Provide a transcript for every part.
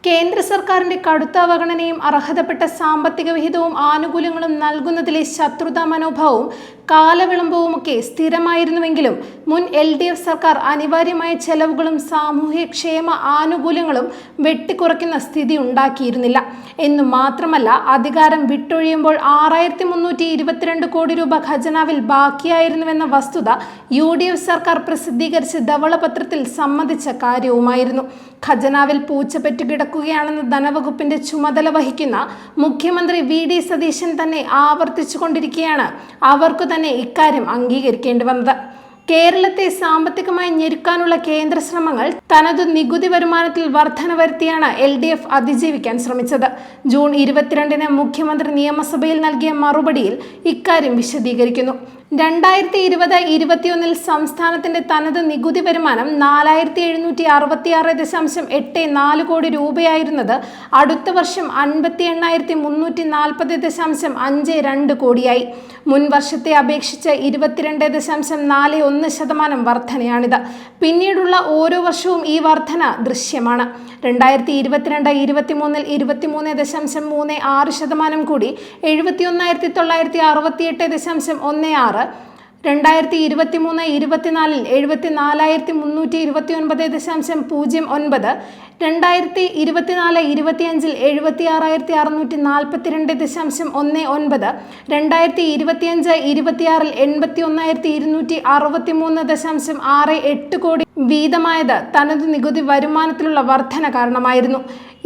കേന്ദ്ര സർക്കാരിന്റെ കടുത്ത അവഗണനയും അർഹതപ്പെട്ട സാമ്പത്തിക വിഹിതവും ആനുകൂല്യങ്ങളും നൽകുന്നതിലെ ശത്രുതാ മനോഭാവവും കാലവിളംബവുമൊക്കെ സ്ഥിരമായിരുന്നുവെങ്കിലും മുൻ LDF സർക്കാർ അനിവാര്യമായ ചെലവുകളും സാമൂഹ്യക്ഷേമ ആനുകൂല്യങ്ങളും വെട്ടിക്കുറയ്ക്കുന്ന സ്ഥിതി ഉണ്ടാക്കിയിരുന്നില്ല എന്നു മാത്രമല്ല, അധികാരം വിട്ടൊഴിയുമ്പോൾ 6322 കോടി രൂപ ഖജനാവിൽ ബാക്കിയായിരുന്നുവെന്ന വസ്തുത UDF സർക്കാർ പ്രസിദ്ധീകരിച്ച ധവളപത്രത്തിൽ സമ്മതിച്ച കാര്യവുമായിരുന്നു. ഖജനാവിൽ പൂച്ചപ്പെറ്റ് കിടക്കുകയാണെന്ന് ധനവകുപ്പിന്റെ ചുമതല വഹിക്കുന്ന മുഖ്യമന്ത്രി VD സതീശൻ തന്നെ ആവർത്തിച്ചുകൊണ്ടിരിക്കുകയാണ് അവർക്ക് തന്നെ ഇക്കാര്യം അംഗീകരിക്കേണ്ടി വന്നത്. കേരളത്തെ സാമ്പത്തികമായി ഞെരുക്കാനുള്ള കേന്ദ്ര ശ്രമങ്ങൾ തനതു നികുതി വരുമാനത്തിൽ വർധന വരുത്തിയാണ് LDF അതിജീവിക്കാൻ ശ്രമിച്ചത്. ജൂൺ 22-ന് മുഖ്യമന്ത്രി നിയമസഭയിൽ നൽകിയ മറുപടിയിൽ ഇക്കാര്യം വിശദീകരിക്കുന്നു. 2020-21 സംസ്ഥാനത്തിന്റെ തനത് നികുതി വരുമാനം 4766.84 കോടി രൂപയായിരുന്നത് അടുത്ത വർഷം 58,340.52 കോടിയായി. മുൻ വർഷത്തെ അപേക്ഷിച്ച് 22.41% വർധനയാണിത്. പിന്നീടുള്ള ഓരോ വർഷവും ഈ വർധന ദൃശ്യമാണ്. 2022-23 23.36% കൂടി 71,968.16, 2023-24 74,329.09, 2024-25 76,642.19, 2025-26 81,263.68 കോടി വീതമായത് തനതു നികുതി വരുമാനത്തിലുള്ള വർധന കാരണമായിരുന്നു.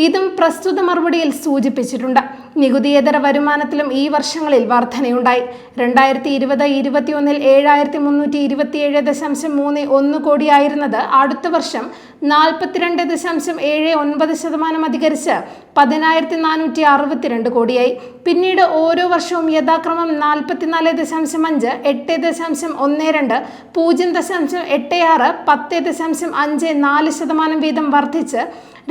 ഇതും പ്രസ്തുത മറുപടിയിൽ സൂചിപ്പിച്ചിട്ടുണ്ട്. നികുതിയേതര വരുമാനത്തിലും ഈ വർഷങ്ങളിൽ വർധനയുണ്ടായി. 2020-21 7,327.31 കോടിയായിരുന്നത് അടുത്ത വർഷം 42.79% അധികരിച്ച് 10,462 കോടിയായി. പിന്നീട് ഓരോ വർഷവും യഥാക്രമം 44.5, 8.12, 0.86, 10.54% വീതം വർദ്ധിച്ച്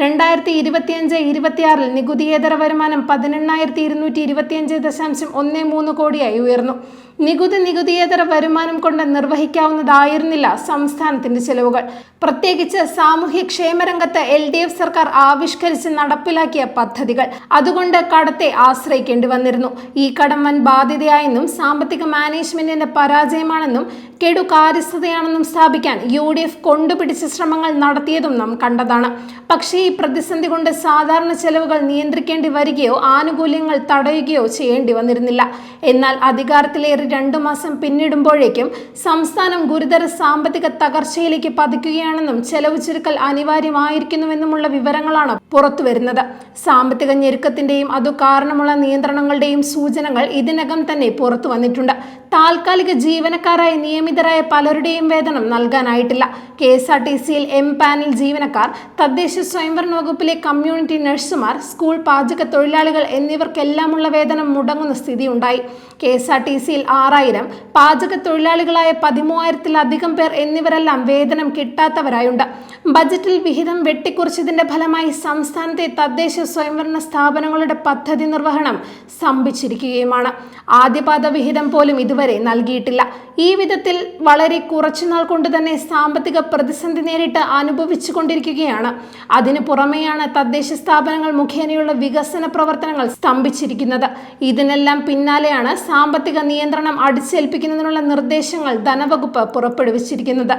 2025-26 നികുതിയേതര വരുമാനം 18,225.13 കോടിയായി ഉയർന്നു. നികുതിയേതര വരുമാനം കൊണ്ട് നിർവഹിക്കാവുന്നതായിരുന്നില്ല സംസ്ഥാനത്തിന്റെ ചെലവുകൾ. പ്രത്യേകിച്ച് സാമൂഹ്യക്ഷേമ രംഗത്ത് LDF സർക്കാർ ആവിഷ്കരിച്ച് നടപ്പിലാക്കിയ പദ്ധതികൾ. അതുകൊണ്ട് കടത്തെ ആശ്രയിക്കേണ്ടി വന്നിരുന്നു. ഈ കടം വൻ ബാധ്യതയായെന്നും സാമ്പത്തിക മാനേജ്മെന്റിന്റെ പരാജയമാണെന്നും കെടുകാര്യസ്ഥതയാണെന്നും സ്ഥാപിക്കാൻ UDF കൊണ്ടുപിടിച്ച ശ്രമങ്ങൾ നടത്തിയതും നാം കണ്ടതാണ്. പക്ഷേ ഈ പ്രതിസന്ധി കൊണ്ട് സാധാരണ ചെലവുകൾ നിയന്ത്രിക്കേണ്ടി വരികയോ ആനുകൂല്യങ്ങൾ തടയുകയോ ചെയ്യേണ്ടി വന്നിരുന്നില്ല. എന്നാൽ അധികാരത്തിലേറി 2 മാസം പിന്നിടുമ്പോഴേക്കും സംസ്ഥാനം ഗുരുതര സാമ്പത്തിക തകർച്ചയിലേക്ക് പതിക്കുകയാണെന്നും ചെലവ് ചുരുക്കൽ അനിവാര്യമായിരിക്കുന്നുവെന്നുമുള്ള വിവരങ്ങളാണ് പുറത്തുവരുന്നത്. സാമ്പത്തിക ഞെരുക്കത്തിന്റെയും അതു കാരണമുള്ള നിയന്ത്രണങ്ങളുടെയും സൂചനകൾ ഇതിനകം തന്നെ പുറത്തു വന്നിട്ടുണ്ട്. താൽക്കാലിക ജീവനക്കാരായി നിയമിതരായ പലരുടെയും വേതനം നൽകാനായിട്ടില്ല. KSRTCയിൽ പാനൽ ജീവനക്കാർ, തദ്ദേശ സ്വയംഭരണ വകുപ്പിലെ കമ്മ്യൂണിറ്റി നഴ്സുമാർ, സ്കൂൾ പാചക തൊഴിലാളികൾ എന്നിവർക്കെല്ലാമുള്ള വേതനം മുടങ്ങുന്ന സ്ഥിതിയുണ്ടായി. KSRTCയിൽ 6,000, പാചക തൊഴിലാളികളായ 13,000-ലധികം പേർ എന്നിവരെല്ലാം വേതനം കിട്ടാത്തവരായുണ്ട്. ബജറ്റിൽ വിഹിതം വെട്ടിക്കുറച്ചതിന്റെ ഫലമായി സംസ്ഥാനത്തെ തദ്ദേശ സ്വയംഭരണ സ്ഥാപനങ്ങളുടെ പദ്ധതി നിർവഹണം സ്തംഭിച്ചിരിക്കുകയുമാണ്. ആദ്യപാദ വിഹിതം പോലും ഇതുവരെ നൽകിയിട്ടില്ല. ഈ വിധത്തിൽ വളരെ കുറച്ചുനാൾ കൊണ്ട് തന്നെ സാമ്പത്തിക പ്രതിസന്ധി നേരിട്ട് അനുഭവിച്ചു കൊണ്ടിരിക്കുകയാണ്. അതിനു പുറമെയാണ് തദ്ദേശ സ്ഥാപനങ്ങൾ മുഖേനയുള്ള വികസന പ്രവർത്തനങ്ങൾ സ്തംഭിച്ചിരിക്കുന്നത്. ഇതിനെല്ലാം പിന്നാലെയാണ് സാമ്പത്തിക നിയന്ത്രണം അടിച്ചേൽപ്പിക്കുന്നതിനുള്ള നിർദ്ദേശങ്ങൾ ധനവകുപ്പ് പുറപ്പെടുവിച്ചിരിക്കുന്നത്.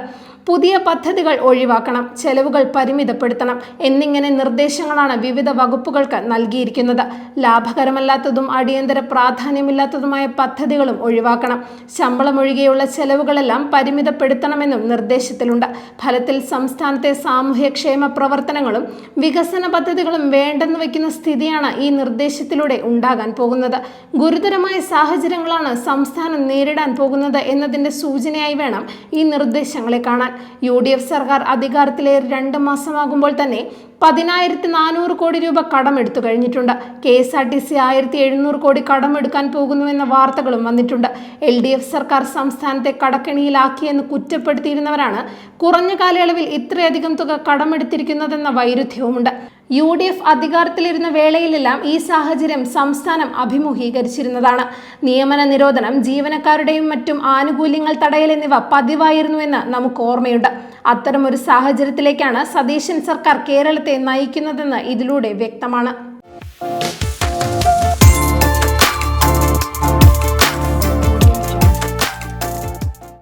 പുതിയ പദ്ധതികൾ ഒഴിവാക്കണം, ചെലവുകൾ പരിമിതപ്പെടുത്തണം എന്നിങ്ങനെ നിർദ്ദേശങ്ങളാണ് വിവിധ വകുപ്പുകൾക്ക് നൽകിയിരിക്കുന്നത്. ലാഭകരമല്ലാത്തതും അടിയന്തര പ്രാധാന്യമില്ലാത്തതുമായ പദ്ധതികളും ഒഴിവാക്കണം. ശമ്പളം ഒഴികെയുള്ള ചെലവുകളെല്ലാം പരിമിതപ്പെടുത്തണമെന്നും നിർദ്ദേശത്തിലുണ്ട്. ഫലത്തിൽ സംസ്ഥാനത്തെ സാമൂഹ്യക്ഷേമ പ്രവർത്തനങ്ങളും വികസന പദ്ധതികളും വേണ്ടെന്ന് വയ്ക്കുന്ന സ്ഥിതിയാണ് ഈ നിർദ്ദേശത്തിലൂടെ ഉണ്ടാകാൻ പോകുന്നത്. ഗുരുതരമായ സാഹചര്യങ്ങളാണ് സംസ്ഥാനം നേരിടാൻ പോകുന്നത് എന്നതിന്റെ സൂചനയായി വേണം ഈ നിർദ്ദേശങ്ങളെ കാണാൻ. UDF സർക്കാർ അധികാരത്തിലേറി 2 മാസമാകുമ്പോൾ തന്നെ 10,400 കോടി രൂപ കടമെടുത്തു കഴിഞ്ഞിട്ടുണ്ട്. KSRTC 1,700 കോടി കടമെടുക്കാൻ പോകുന്നുവെന്ന വാർത്തകളും വന്നിട്ടുണ്ട്. LDF സർക്കാർ സംസ്ഥാനത്തെ കടക്കെണിയിലാക്കിയെന്ന് കുറ്റപ്പെടുത്തിയിരുന്നവരാണ് കുറഞ്ഞ കാലയളവിൽ ഇത്രയധികം തുക കടമെടുത്തിരിക്കുന്നതെന്ന വൈരുദ്ധ്യവുമുണ്ട്. UDF അധികാരത്തിലിരുന്ന വേളയിലെല്ലാം ഈ സാഹചര്യം സംസ്ഥാനം അഭിമുഖീകരിച്ചിരുന്നതാണ്. നിയമന നിരോധനം, ജീവനക്കാരുടെയും മറ്റും ആനുകൂല്യങ്ങൾ തടയൽ എന്നിവ പതിവായിരുന്നുവെന്ന് നമുക്ക് ഓർമ്മയുണ്ട്. അത്തരമൊരു സാഹചര്യത്തിലേക്കാണ് സതീശൻ സർക്കാർ കേരളത്തെ നയിക്കുന്നതെന്ന് ഇതിലൂടെ വ്യക്തമാണ്.